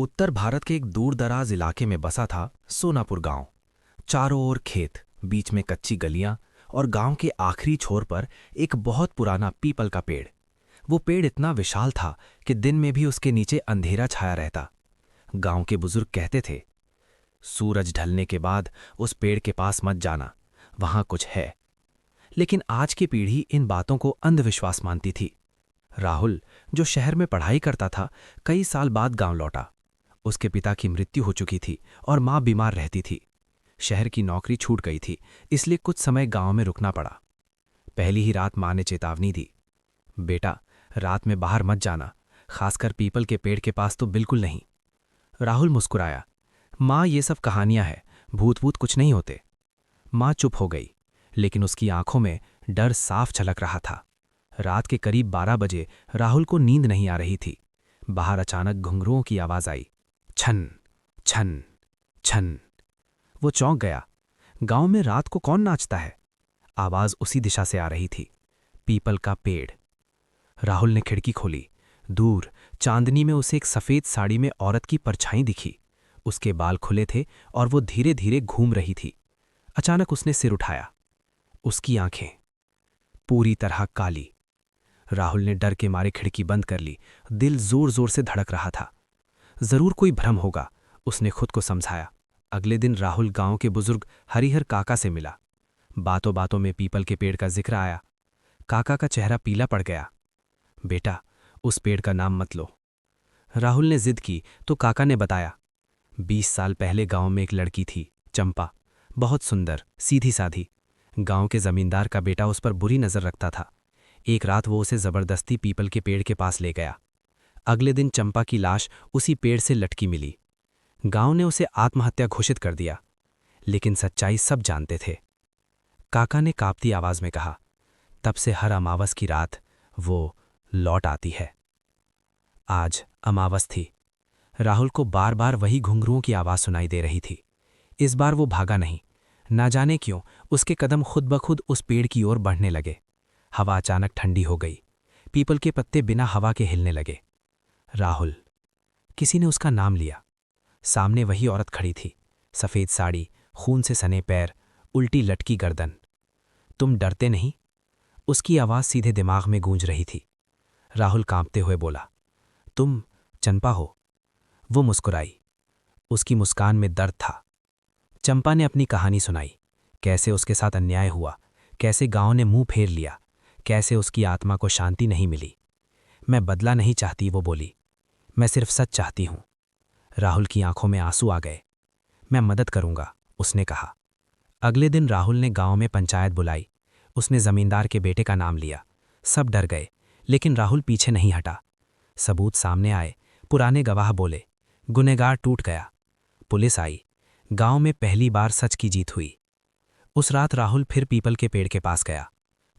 उत्तर भारत के एक दूर-दराज इलाके में बसा था सोनापुर गांव। चारों ओर खेत, बीच में कच्ची गलियां और गांव के आखिरी छोर पर एक बहुत पुराना पीपल का पेड़। वो पेड़ इतना विशाल था कि दिन में भी उसके नीचे अंधेरा छाया रहता। गांव के बुजुर्ग कहते थे, सूरज ढलने के बाद उस पेड़ के पास मत जाना, वहां कुछ है। लेकिन आज की पीढ़ी इन बातों को अंधविश्वास मानती थी। राहुल, जो शहर में पढ़ाई करता था, कई साल बाद गांव लौटा। उसके पिता की मृत्यु हो चुकी थी और मां बीमार रहती थी। शहर की नौकरी छूट गई थी, इसलिए कुछ समय गांव में रुकना पड़ा। पहली ही रात मां ने चेतावनी दी, बेटा, रात में बाहर मत जाना, खासकर पीपल के पेड़ के पास तो बिल्कुल नहीं। राहुल मुस्कुराया, मां, ये सब कहानियां हैं, भूत भूत कुछ नहीं होते। मां चुप हो गई, लेकिन उसकी आंखों में डर साफ झलक रहा था। रात के करीब 12 बजे राहुल को नींद नहीं आ रही थी। बाहर अचानक घुंघरुओं की आवाज आई, छन छन छन। वो चौंक गया। गांव में रात को कौन नाचता है? आवाज उसी दिशा से आ रही थी, पीपल का पेड़। राहुल ने खिड़की खोली। दूर चांदनी में उसे एक सफेद साड़ी में औरत की परछाई दिखी। उसके बाल खुले थे और वो धीरे धीरे घूम रही थी। अचानक उसने सिर उठाया। उसकी आंखें पूरी तरह काली। राहुल ने डर के मारे खिड़की बंद कर ली। दिल जोर जोर से धड़क रहा था। जरूर कोई भ्रम होगा, उसने खुद को समझाया। अगले दिन राहुल गांव के बुजुर्ग हरिहर काका से मिला। बातों बातों में पीपल के पेड़ का जिक्र आया। काका का चेहरा पीला पड़ गया। बेटा, उस पेड़ का नाम मत लो। राहुल ने जिद की तो काका ने बताया, 20 साल पहले गांव में एक लड़की थी, चंपा, बहुत सुंदर, सीधी साधी। गांव के जमींदार का बेटा उस पर बुरी नजर रखता था। एक रात वो उसे जबरदस्ती पीपल के पेड़ के पास ले गया। अगले दिन चंपा की लाश उसी पेड़ से लटकी मिली। गांव ने उसे आत्महत्या घोषित कर दिया, लेकिन सच्चाई सब जानते थे। काका ने कांपती आवाज में कहा, तब से हर अमावस की रात वो लौट आती है। आज अमावस थी। राहुल को बार बार वही घुंघरुओं की आवाज सुनाई दे रही थी। इस बार वो भागा नहीं। ना जाने क्यों उसके कदम खुद ब खुद उस पेड़ की ओर बढ़ने लगे। हवा अचानक ठंडी हो गई। पीपल के पत्ते बिना हवा के हिलने लगे। राहुल, किसी ने उसका नाम लिया। सामने वही औरत खड़ी थी, सफेद साड़ी, खून से सने पैर, उल्टी लटकी गर्दन। तुम डरते नहीं? उसकी आवाज सीधे दिमाग में गूंज रही थी। राहुल कांपते हुए बोला, तुम चंपा हो? वो मुस्कुराई। उसकी मुस्कान में दर्द था। चंपा ने अपनी कहानी सुनाई, कैसे उसके साथ अन्याय हुआ, कैसे गांव ने मुंह फेर लिया, कैसे उसकी आत्मा को शांति नहीं मिली। मैं बदला नहीं चाहती, वो बोली, मैं सिर्फ सच चाहती हूं। राहुल की आंखों में आंसू आ गए। मैं मदद करूंगा, उसने कहा। अगले दिन राहुल ने गांव में पंचायत बुलाई। उसने जमींदार के बेटे का नाम लिया। सब डर गए, लेकिन राहुल पीछे नहीं हटा। सबूत सामने आए। पुराने गवाह बोले। गुनहगार टूट गया। पुलिस आई। गांव में पहली बार सच की जीत हुई। उस रात राहुल फिर पीपल के पेड़ के पास गया।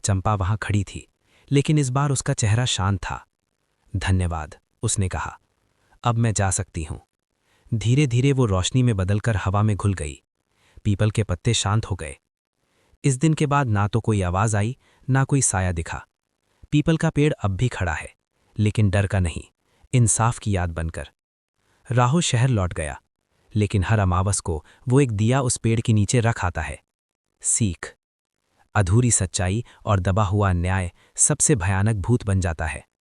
चंपा वहां खड़ी थी, लेकिन इस बार उसका चेहरा शांत था। धन्यवाद, उसने कहा, अब मैं जा सकती हूं। धीरे धीरे वो रोशनी में बदलकर हवा में घुल गई। पीपल के पत्ते शांत हो गए। इस दिन के बाद ना तो कोई आवाज आई, ना कोई साया दिखा। पीपल का पेड़ अब भी खड़ा है, लेकिन डर का नहीं, इंसाफ की याद बनकर। राहुल शहर लौट गया, लेकिन हर अमावस को वो एक दिया उस पेड़ के नीचे रख आता है। सीख, अधूरी सच्चाई और दबा हुआ न्याय सबसे भयानक भूत बन जाता है।